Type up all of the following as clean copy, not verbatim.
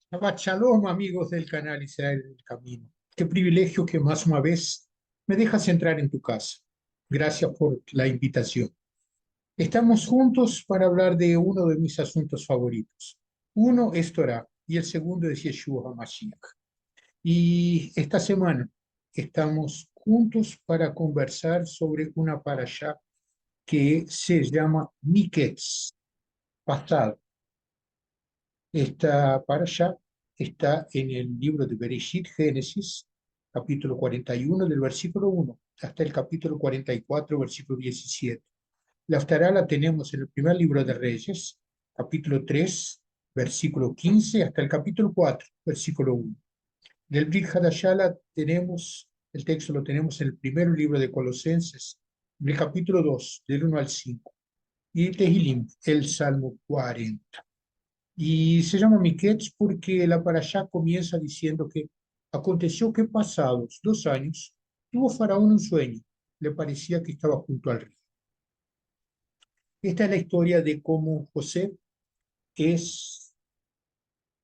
Shabbat Shalom, amigos del canal Israel del Camino. Qué privilegio que más una vez me dejas entrar en tu casa. Gracias por la invitación. Estamos juntos para hablar de uno de mis asuntos favoritos. Uno es Torah y el segundo es Yeshua HaMashiach. Y esta semana estamos juntos para conversar sobre una parashá que se llama Miketz, pasado. Esta parasha está en el libro de Bereshit, Génesis, capítulo 41, del versículo 1 hasta el capítulo 44, versículo 17. La Haftará la tenemos en el primer libro de Reyes, capítulo 3, versículo 15, hasta el capítulo 4, versículo 1. Del Brit Hadashah el texto lo tenemos en el primer libro de Colosenses, en el capítulo 2, del 1 al 5. Y Tehilim, el Salmo 40. Y se llama Miketz porque la parashá comienza diciendo que aconteció que pasados 2 años tuvo Faraón un sueño, le parecía que estaba junto al río. Esta es la historia de cómo José es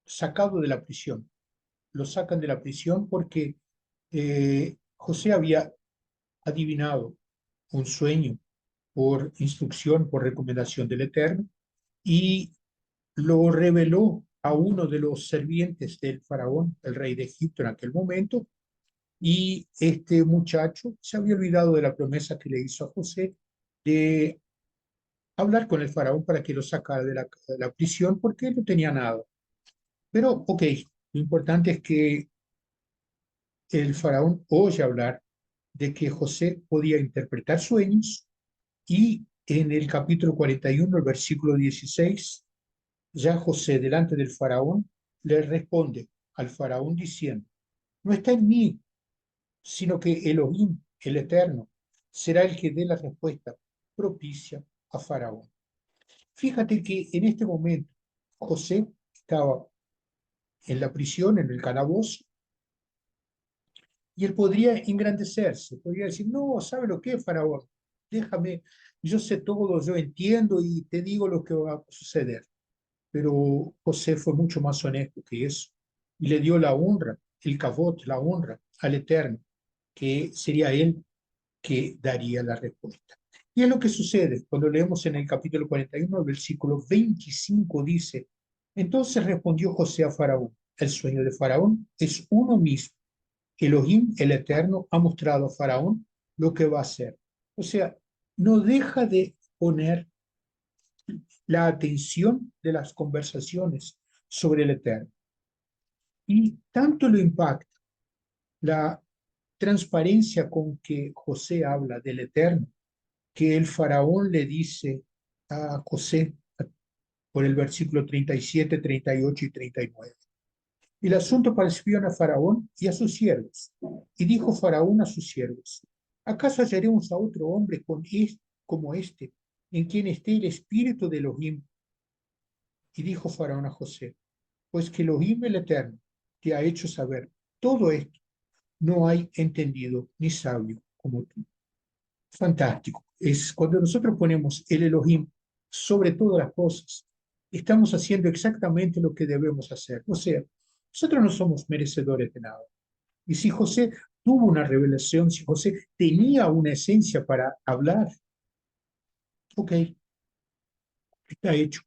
sacado de la prisión. Lo sacan de la prisión porque José había adivinado un sueño por instrucción, por recomendación del Eterno, y lo reveló a uno de los servientes del faraón, el rey de Egipto en aquel momento, y este muchacho se había olvidado de la promesa que le hizo a José de hablar con el faraón para que lo sacara de la prisión porque él no tenía nada. Pero, ok, lo importante es que el faraón oye hablar de que José podía interpretar sueños y en el capítulo 41, el versículo 16, ya José delante del faraón le responde al faraón diciendo, no está en mí, sino que Elohim, el Eterno, será el que dé la respuesta propicia a faraón. Fíjate que en este momento José estaba en la prisión, en el calabozo, y él podría engrandecerse, podría decir, no, ¿sabe lo que, faraón? Déjame, yo sé todo, yo entiendo y te digo lo que va a suceder. Pero José fue mucho más honesto que eso y le dio la honra, el kavod, la honra al Eterno, que sería él que daría la respuesta. Y es lo que sucede cuando leemos en el capítulo 41, el versículo 25 dice, entonces respondió José a Faraón, el sueño de Faraón es uno mismo. Elohim, el Eterno, ha mostrado a Faraón lo que va a hacer. O sea, no deja de poner la atención de las conversaciones sobre el Eterno. Y tanto lo impacta la transparencia con que José habla del Eterno, que el faraón le dice a José por el versículo 37, 38 y 39. El asunto pareció a Faraón y a sus siervos. Y dijo Faraón a sus siervos, ¿acaso hallaremos a otro hombre como este, en quien esté el espíritu de Elohim? Y dijo Faraón a José, pues que Elohim el Eterno te ha hecho saber todo esto, no hay entendido ni sabio como tú. Fantástico. Es cuando nosotros ponemos el Elohim sobre todas las cosas, estamos haciendo exactamente lo que debemos hacer. O sea, nosotros no somos merecedores de nada. Y si José tuvo una revelación, si José tenía una esencia para hablar, ok, está hecho.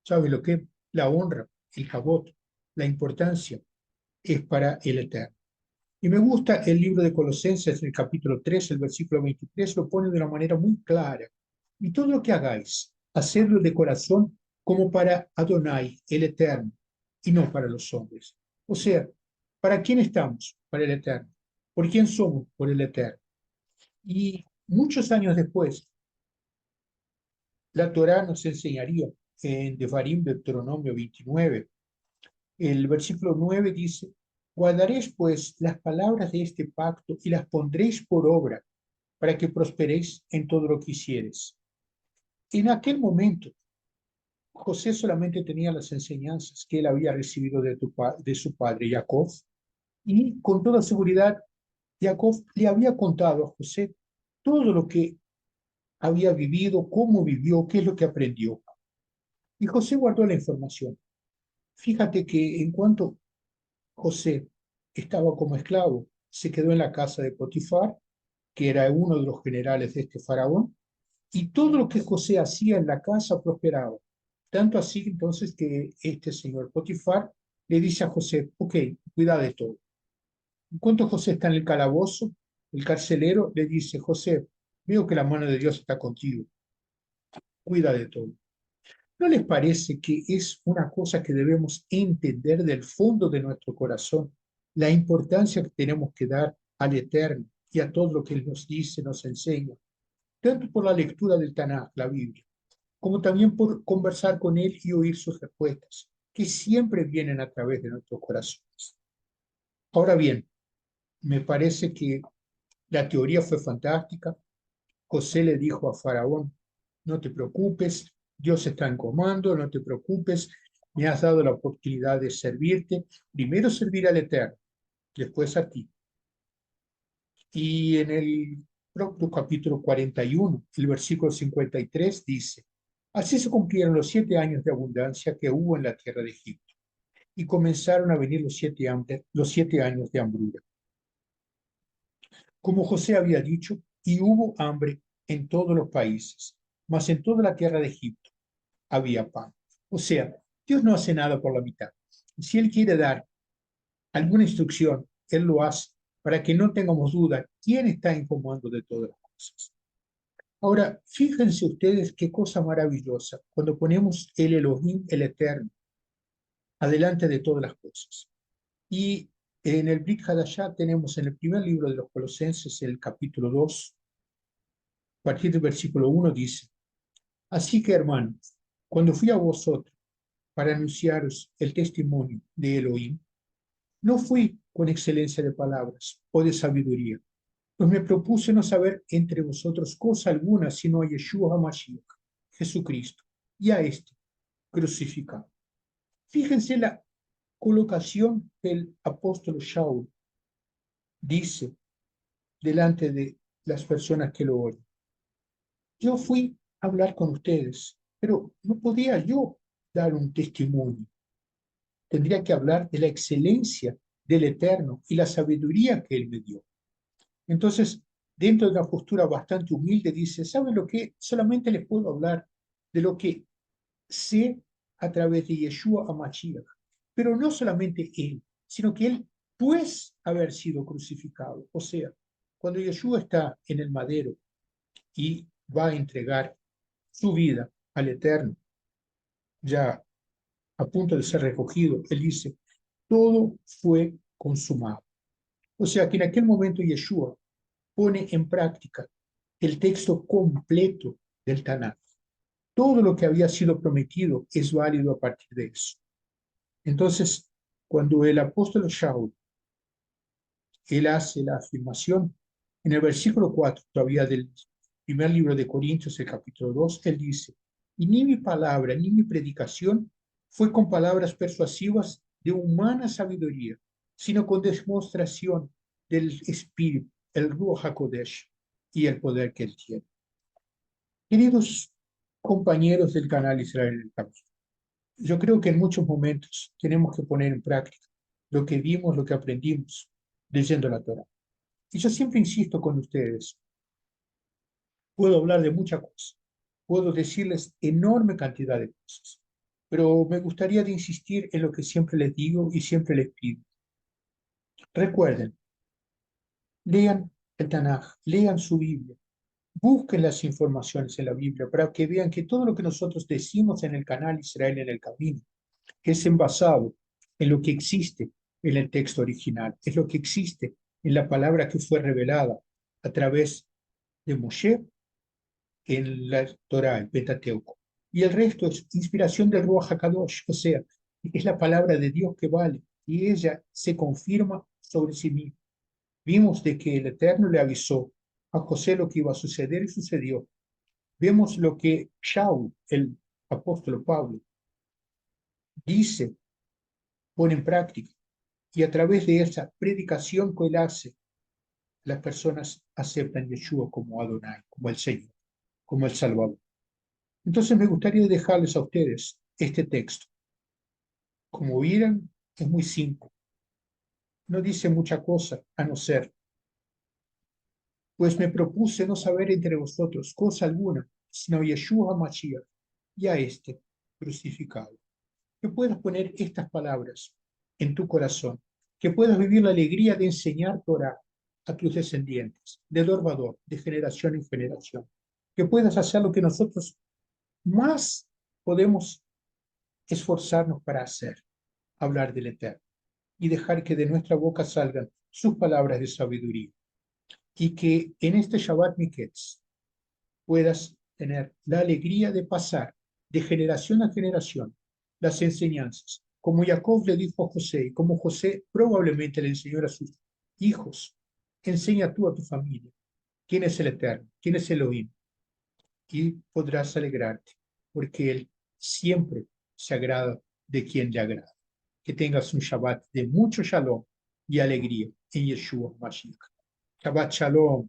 ¿Sabe lo que? La honra, el jabot, la importancia es para el Eterno. Y me gusta el libro de Colosenses, en el capítulo 3, el versículo 23, lo pone de una manera muy clara. Y todo lo que hagáis, hacedlo de corazón como para Adonai, el Eterno, y no para los hombres. O sea, ¿para quién estamos? Para el Eterno. ¿Por quién somos? Por el Eterno. Y muchos años después, la Torá nos enseñaría en Devarim, Deuteronomio 29, el versículo 9 dice, guardaréis pues las palabras de este pacto y las pondréis por obra para que prosperéis en todo lo que hicieres. En aquel momento, José solamente tenía las enseñanzas que él había recibido de su padre Jacob, y con toda seguridad Jacob le había contado a José todo lo que había vivido, cómo vivió, qué es lo que aprendió. Y José guardó la información. Fíjate que en cuanto José estaba como esclavo, se quedó en la casa de Potifar, que era uno de los generales de este faraón, y todo lo que José hacía en la casa prosperaba. Tanto así entonces que este señor Potifar le dice a José, ok, cuida de todo. En cuanto José está en el calabozo, el carcelero le dice, José, veo que la mano de Dios está contigo, cuida de todo. ¿No les parece que es una cosa que debemos entender del fondo de nuestro corazón? La importancia que tenemos que dar al Eterno y a todo lo que Él nos dice, nos enseña, tanto por la lectura del Tanaj, la Biblia, como también por conversar con Él y oír sus respuestas, que siempre vienen a través de nuestros corazones. Ahora bien, me parece que la teoría fue fantástica. José le dijo a Faraón, no te preocupes, Dios está en comando, no te preocupes, me has dado la oportunidad de servirte, primero servir al Eterno, después a ti. Y en el propio capítulo 41, el versículo 53 dice, así se cumplieron los 7 años de abundancia que hubo en la tierra de Egipto, y comenzaron a venir los 7 años de hambruna. Como José había dicho, y hubo hambre en todos los países, mas en toda la tierra de Egipto había pan. O sea, Dios no hace nada por la mitad. Si Él quiere dar alguna instrucción, Él lo hace para que no tengamos duda quién está en comando de todas las cosas. Ahora, fíjense ustedes qué cosa maravillosa cuando ponemos el Elohim, el Eterno, adelante de todas las cosas. Y en el Brit Hadashah tenemos en el primer libro de los Colosenses, el capítulo 2, a partir del versículo 1 dice, así que hermanos, cuando fui a vosotros para anunciaros el testimonio de Elohim, no fui con excelencia de palabras o de sabiduría, pues me propuse no saber entre vosotros cosa alguna sino a Yeshua HaMashiach, Jesucristo, y a este crucificado. Fíjense la colocación que el apóstol Shaul dice delante de las personas que lo oyen. Yo fui a hablar con ustedes, pero no podía yo dar un testimonio. Tendría que hablar de la excelencia del Eterno y la sabiduría que Él me dio. Entonces, dentro de una postura bastante humilde, dice, ¿saben lo que? Solamente les puedo hablar de lo que sé a través de Yeshua HaMashiach. Pero no solamente Él, sino que Él, pues, haber sido crucificado. O sea, cuando Yeshua está en el madero y va a entregar su vida al Eterno, ya a punto de ser recogido, Él dice, todo fue consumado. O sea que en aquel momento Yeshua pone en práctica el texto completo del Tanakh. Todo lo que había sido prometido es válido a partir de eso. Entonces, cuando el apóstol Shaul, él hace la afirmación, en el versículo 4 todavía del primer libro de Corintios, el capítulo 2, él dice, y ni mi palabra ni mi predicación fue con palabras persuasivas de humana sabiduría, sino con demostración del Espíritu, el Ruach HaKodesh y el poder que él tiene. Queridos compañeros del canal Israel en el Camino, yo creo que en muchos momentos tenemos que poner en práctica lo que vimos, lo que aprendimos leyendo la Torah. Y yo siempre insisto con ustedes, puedo hablar de muchas cosas, puedo decirles enorme cantidad de cosas, pero me gustaría de insistir en lo que siempre les digo y siempre les pido. Recuerden, lean el Tanaj, lean su Biblia, busquen las informaciones en la Biblia para que vean que todo lo que nosotros decimos en el canal Israel en el Camino es envasado en lo que existe en el texto original, es lo que existe en la palabra que fue revelada a través de Moshe en la Torah, el Pentateuco. Y el resto es inspiración del Ruach HaKadosh, o sea, es la palabra de Dios que vale y ella se confirma sobre sí misma. Vimos de que el Eterno le avisó a José lo que iba a suceder y sucedió. Vemos lo que Shaul, el apóstol Pablo, dice, pone en práctica. Y a través de esa predicación que él hace, las personas aceptan a Yeshua como Adonai, como el Señor, como el Salvador. Entonces me gustaría dejarles a ustedes este texto. Como vieran, es muy simple. No dice mucha cosa, a no ser, pues me propuse no saber entre vosotros cosa alguna, sino Yeshua Mashiach, y a este crucificado. Que puedas poner estas palabras en tu corazón, que puedas vivir la alegría de enseñar Torah a tus descendientes, de dor a dor, de generación en generación, que puedas hacer lo que nosotros más podemos esforzarnos para hacer, hablar del Eterno, y dejar que de nuestra boca salgan sus palabras de sabiduría, y que en este Shabbat Miketz puedas tener la alegría de pasar de generación a generación las enseñanzas, como Jacob le dijo a José, y como José probablemente le enseñó a sus hijos. Enseña tú a tu familia quién es el Eterno, quién es Elohim, y podrás alegrarte, porque Él siempre se agrada de quien le agrada. Que tengas un Shabbat de mucho shalom y alegría en Yeshua Mashiach. Shabbat shalom.